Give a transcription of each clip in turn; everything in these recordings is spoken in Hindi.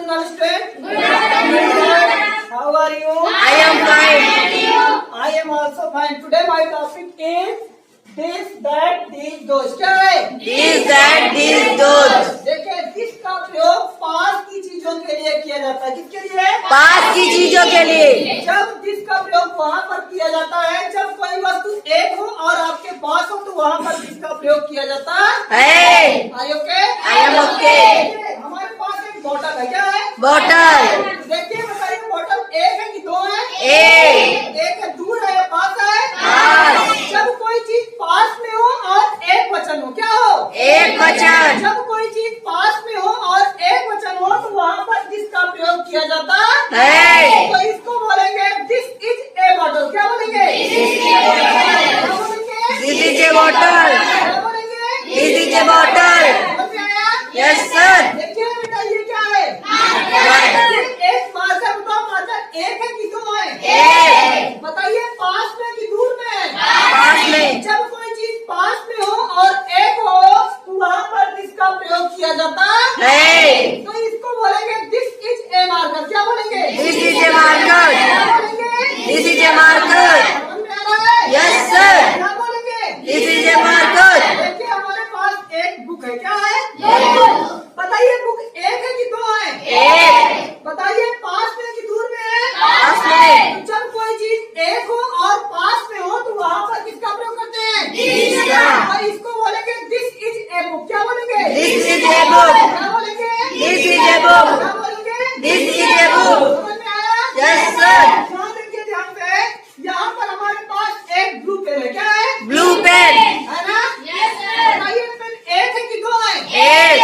afternoon, all students. Good afternoon. How are you? I am fine. I am also fine. Today my topic is this, that, these, those. क्या है? This, that, this, those. देखिए, this का प्रयोग पास की चीजों के लिए किया जाता है। किसके लिए? पास की चीजों के लिए। जब this का प्रयोग वहाँ पर किया जाता है जब कोई वस्तु एक हो और आपके पास हो तो वहाँ पर this का प्रयोग किया जाता है। Are you okay? I am okay. हमारे पास एक बोतल है। क्या है? बॉटल। देखिए बताइए, बोतल एक है कि दो है? एक है, दूर है या पास है? पास। जब कोई चीज पास में हो और एक वचन हो, क्या हो? एक वचन। जब कोई चीज पास में हो और एक वचन हो तो वहाँ पर दिस का प्रयोग किया जाता है। तो इसको बोलेंगे दिस इज ए बॉटल। क्या बोलेंगे? क्या बोलेंगे? This is a bottle. क्या बोलेंगे? This is a bottle. समझ में आया? Yes, sir. देखिए बेटा, ये क्या है? एक मार्कर। बताओ, मार्कर एक है कि दो है? एक। बताइए, पास में कि दूर में? पास में। जब कोई चीज पास में हो और एक हो तो वहाँ पर दिस का प्रयोग किया जाता है। तो इसको बोलेंगे दिस इज ए मार्कर। क्या बोलेंगे? This is a marker. क्या बोलेंगे? This is a marker. समझ में आ रहा है? Yes, sir. क्या बोलेंगे? This is a marker. देखिए, हमारे पास एक बुक है। क्या है? बताइए, बुक एक है कि दो है? एक। बताइए, पास में कि दूर में है? पास में। तो जब कोई चीज एक हो और पास में हो तो वहाँ पर किसका प्रयोग करते हैं? This का। और इसको बोलेंगे दिस इज ए बुक। क्या बोलेंगे? This is a book. क्या बोलेंगे? This is a book. क्या बोलेंगे? This is a book. समझ में आया? Yes, sir. ध्यान देखिए, ध्यान से। यहाँ पर हमारे पास एक ब्लू पेन है। क्या है? Blue pen. है ना? बताइए, पेन एक है कि दो है? एक।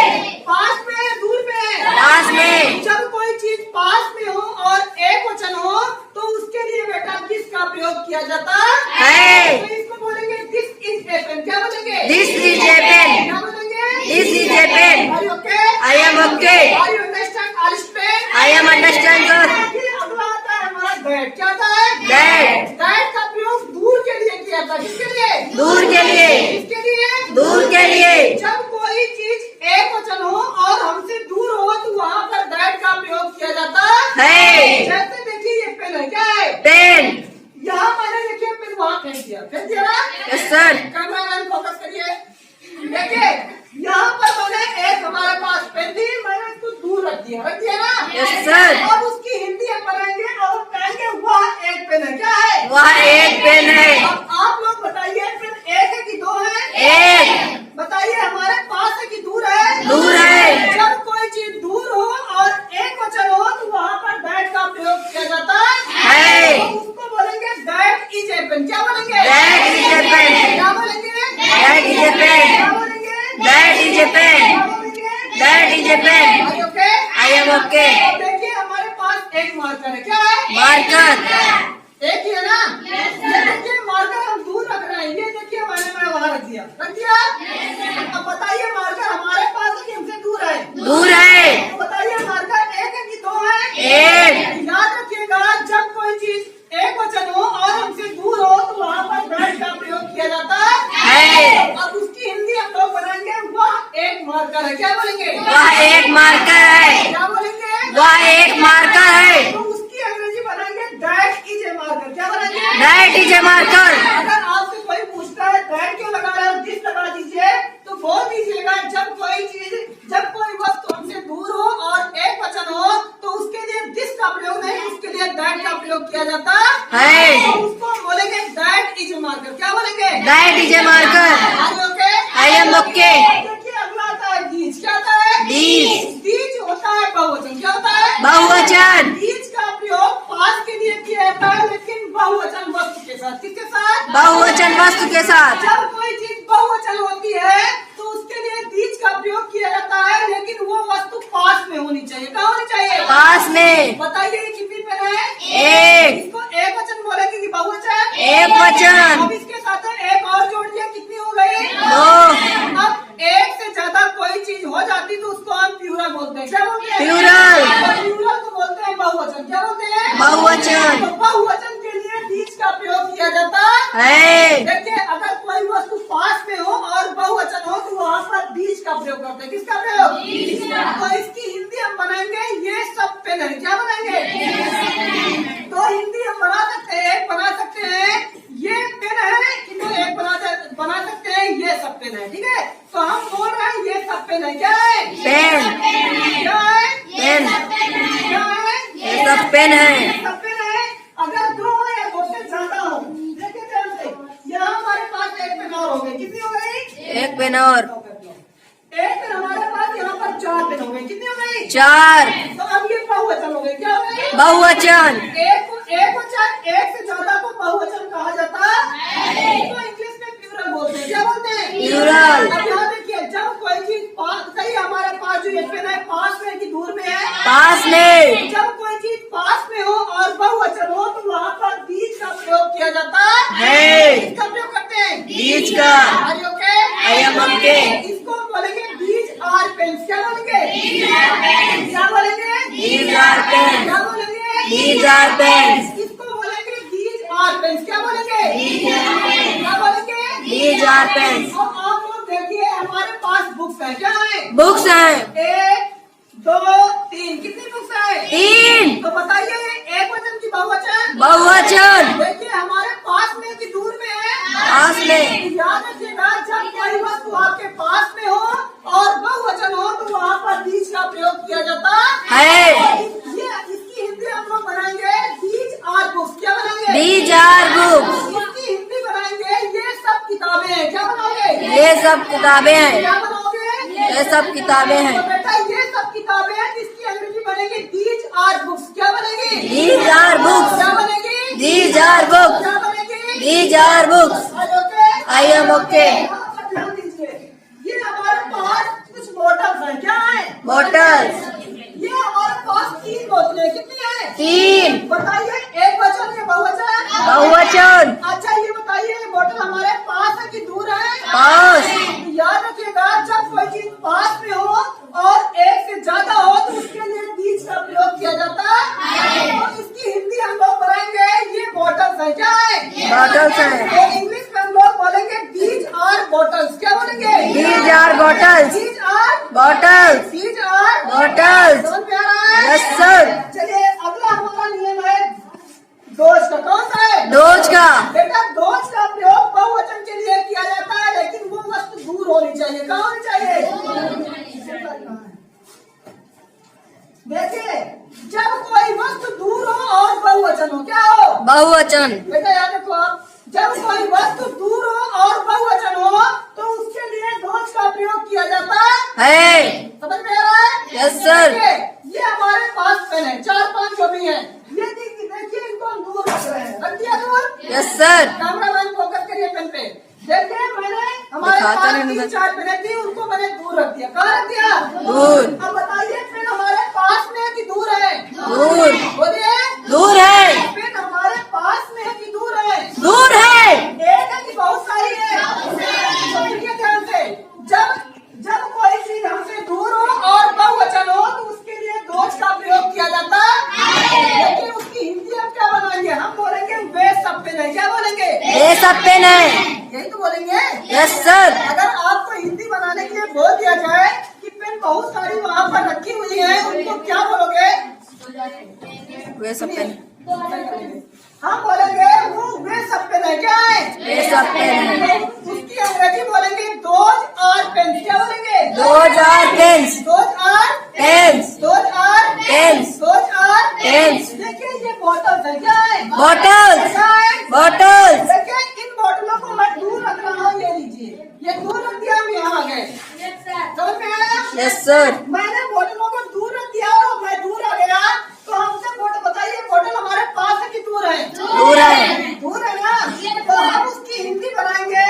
पास में है, दूर में है? पास में। जब कोई चीज पास में हो और एक वचन हो तो उसके लिए बेटा दिस का प्रयोग किया जाता है। तो इसको बोलेंगे दिस इज ए पेन। क्या बोलेंगे? This is a pen. क्या बोलेंगे? This is a pen. Are you okay? I am okay. Are you understand all students? I am understand, sir. फिर अगला आता है हमारा that। क्या आता है? That. That का प्रयोग दूर के लिए किया जाता है। किसके लिए? दूर के लिए। किसके लिए? दूर के लिए। जब कोई चीज एक वचन हो और हमसे दूर हो तो वहाँ पर that का प्रयोग किया जाता है। जैसे देखिए, ये पेन है। क्या है? पेन। यहाँ मैंने देखिए पेन वहाँ फेंक दिया ना? Yes, sir. Camera man focus करिए। देखिए, यहाँ पर मैंने एक हमारे पास पेन थी, मैंने इसको दूर रख दिया ना? Yes, sir. अब उसकी हिंदी हम पढ़ेंगे और कहेंगे वह एक पेन है। क्या है? वह एक पेन है। अब आप लोग बताइए, पेन एक है कि दो है? एक। बताइए, हमारे पास है कि दूर है? दूर है। जब कोई चीज दूर हो और एक वचन हो तो वहाँ पर दैट का प्रयोग किया जाता है। तो उसको बोलेंगे दैट इज ए पेन। क्या बोलेंगे? That is a pen. क्या बोलेंगे? That is a pen. क्या बोलेंगे? That is a pen. क्या बोलेंगे? That is a pen. Are you okay? I am okay. अब देखिए, हमारे पास एक मार्कर है। क्या है? मार्कर। एक ही है ना? ये देखिए, मार्कर हम दूर रख रहे हैं। ये देखिए, मैंने वहाँ रख दिया। अब बताइए, मार्कर हमारे पास है कि हमसे दूर है? दूर है। तो बताइए, मार्कर एक है कि दो है? एक। याद रखिएगा, जब कोई चीज एक वचन हो और हमसे दूर हो तो वहाँ पर दैट का प्रयोग किया जाता है। अब उसकी हिंदी हम लोग बनाएंगे वह एक मार्कर है। क्या बोलेंगे? वह एक मार्कर है। क्या बोलेंगे? वह एक मार्कर है। तो उसकी अंग्रेजी बनाएंगे दैट इज ए मार्कर। क्या बनाएंगे? That is a marker. अगर आपसे कोई पूछता है दैट क्यों लगा रहे हो, दिस लगा दीजिए, तो बोल दीजिएगा जब कोई वस्तु हमसे दूर हो और एक वचन हो तो उसके लिए दिस का प्रयोग नहीं, उसके लिए दैट का प्रयोग किया जाता है। तो उसको बोलेंगे दैट इज ए मार्कर। क्या बोलेंगे? That is a marker. Are you okay? I am okay. देखिए, अगला आता है दीज। क्या आता है? दीज। दीज होता है बहुवचन। क्या होता है? बहुवचन। दीज का प्रयोग पास के लिए किया जाता है लेकिन बहुवचन वस्तु के साथ। किसके साथ? बहुवचन वस्तु के साथ। जब कोई चीज बहुवचन होती है तो उसके लिए दीज का प्रयोग किया जाता है लेकिन वो वस्तु पास में होनी चाहिए। कहाँ होनी चाहिए? पास में। बताइए, ये कितनी पेन है? एक। इसको एक वचन बोलेंगे कि बहुवचन? एक वचन। अब इसके साथ एक और जोड़ दिया, कितनी हो गई? दो। अब एक से ज्यादा कोई चीज हो जाती तो उसको हम प्लूरल बोलते हैं। क्या बोलते हैं? प्लूरल। प्लूरल को बोलते हैं बहुवचन। क्या बोलते हैं? बहुवचन। तो बहुवचन के लिए दीज का प्रयोग किया जाता है। देखिए, अगर कोई वस्तु पास में हो और बहुवचन हो तो वहाँ पर दीज का प्रयोग करते हैं। किसका प्रयोग? तो इसकी हिंदी हम बनाएंगे ये पेन है। सब पेन है। अगर दो हो या दो से ज्यादा हो, देखिए ध्यान से, यहाँ हमारे पास एक पेन और हो गई, कितनी हो गई? एक पेन और। एक पेन हमारे पास यहाँ पर चार पेन हो गए, कितनी हो गई? 4। तो अब ये बहुवचन हो गए, क्या हो गए? बहुवचन। एक वचन, एक से ज्यादा को बहुवचन कहा जाता है। तो इंग्लिश में प्लूरल बोलते हैं, क्या बोलते हैं? प्लूरल। अब यहाँ देखिए, जब कोई चीज पास, सही हमारे पास जो ये पेन है, पास में कि दूर में है? पास में। जब कोई चीज पास में हो और बहुवचन हो तो वहाँ पर बीज का प्रयोग किया जाता है। इसका प्रयोग करते हैं बीज का। Are you okay? I am okay. इसको बोलेंगे बीज आर पेन, क्या बोलेंगे? क्या बोलेंगे? These are pens. क्या बोलेंगे? These are pens. इसको बोलेंगे बीज आर पेन, क्या बोलेंगे? क्या बोलेंगे? These are pens. और आप लोग देखिए, हमारे पास बुक्स है, क्या है? बुक्स हैं। 1 2 3, कितनी बुक्स है? 3। तो बताइए, एक वचन की बहुवचन? बहुवचन। देखिए, हमारे पास में कि दूर में है? पास में। याद रखिएगा, जब कोई वस्तु आपके पास में हो और बहुवचन हो तो वहाँ पर बीज का प्रयोग किया जाता है। और ये इसकी हिंदी हम लोग बनाएंगे बीज आर बुक्स, क्या बनाएंगे? These are books. इसकी हिंदी बनाएंगे ये सब किताबें हैं, क्या बनाओगे? ये सब किताबें हैं। क्या बनाओगे? ये सब किताबें तो हैं। बेटा, ये सब किताबें हैं, इसकी अंग्रेजी बनेगी बीज आर बुक्स, क्या बनेगी? These are books. क्या बनेगी? These are books. क्या बनेगी? These are books. I am okay. ध्यान दीजिए, ये हमारे पास कुछ बॉटल्स हैं, क्या है? Bottles. ये हमारे पास 3 बोतलें, कितनी है? 3। बताइए, एक वचन या बहुवचन? बहुवचन। अच्छा, ये बताइए, ये बोतल हमारे पास है कि दूर है? पास। याद रखिएगा, जब कोई चीज पास में हो और एक से ज्यादा हो तो उसके लिए बीज का प्रयोग किया जाता है। और इसकी हिंदी हम लोग बनाएंगे ये बॉटल्स है, क्या है? Bottles हैं। तो इंग्लिश में हम लोग बोलेंगे बीज आर बॉटल्स, क्या बोलेंगे? These are bottles. Bees are Bottles. Bees are Bottles. समझ में आ रहा है? Yes sir. चलिए, अगला हमारा नियम है दोष का, कौन सा है? डोज का। बेटा, दोष का प्रयोग बहुवचन के लिए किया जाता है, लेकिन वो वस्तु दूर होनी चाहिए, कहाँ होनी चाहिए? देखिए, जब कोई वस्तु दूर हो और बहुवचन हो, क्या हो? बहुवचन। बेटा याद रखो आप, जब कोई वस्तु दूर हो और बहुवचन हो तो उसके लिए दोष का प्रयोग किया जाता है। समझ में आ रहा है? Yes, sir. देखिए, ये हमारे पास पेन है, 4-5 जो भी है, ये देखिए, इनको हम दूर रख रहे हैं, रख दिया दूर? Yes sir. कैमरामैन फोकस करिए पेन पे। देखिए, मैंने हमारे दिखाता पास नहीं 3-4 पेन थी, उनको मैंने दूर रख दिया, कहाँ रख दिया? दूर। अब बताइए, पेन हमारे पास में है कि दूर है? दूर। बोलिए, दूर है। पेन हमारे पास में है कि दूर है? दूर है। एक है कि बहुत सारी है? सुनिए ध्यान से, जब कोई चीज हमसे दूर हो और बहुवचन हो तो उसके लिए दोष का प्रयोग किया जाता है। लेकिन उसकी हिंदी हम क्या बनाएंगे? हम बोलेंगे वे सब पेन है, क्या बोलेंगे? ये सब पेन है। यही तो बोलेंगे। Yes sir. अगर आपको हिंदी बनाने के लिए बोल दिया जाए कि पेन बहुत सारी वहाँ पर रखी हुई है, उनको क्या बोलोगे? वे सब पेन। हम बोलेंगे वो वे सब पेन है, क्या है? ये सब पेन है। उसकी अंग्रेजी बोलेंगे दोज आर पेन्स, क्या बोलेंगे? Those are pens. Those are Pens. Those are Pens. Those are Pens. देखिए, ये बॉटल्स है, क्या है? Bottles. क्या है? Bottles. देखिए, इन बॉटलों को मैं दूर रख रहा हूँ, ये लीजिए, ये दूर रख दिया, हम यहाँ आ गए, समझ में आया? Yes sir. मैंने बोतलों को दूर रख दिया और मैं दूर आ गया, तो हमसे बोतल बताइए, बोतल हमारे पास है कि दूर है? दूर है। दूर है ना? तो हम उसकी हिंदी बनाएंगे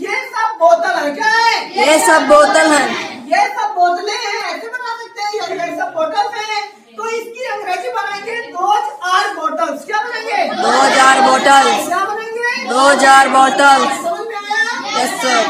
ये सब बोतल है, क्या है? ये सब बोतल हैं। ये सब बोतलें हैं, ऐसे बना सकते हैं, ये सब बोतल हैं। तो इसकी अंग्रेजी बनाएंगे दोज आर बॉटल्स, क्या बनाएंगे? Those are bottles. क्या बनेंगे? Those are bottles. समझ में आया? Yes sir.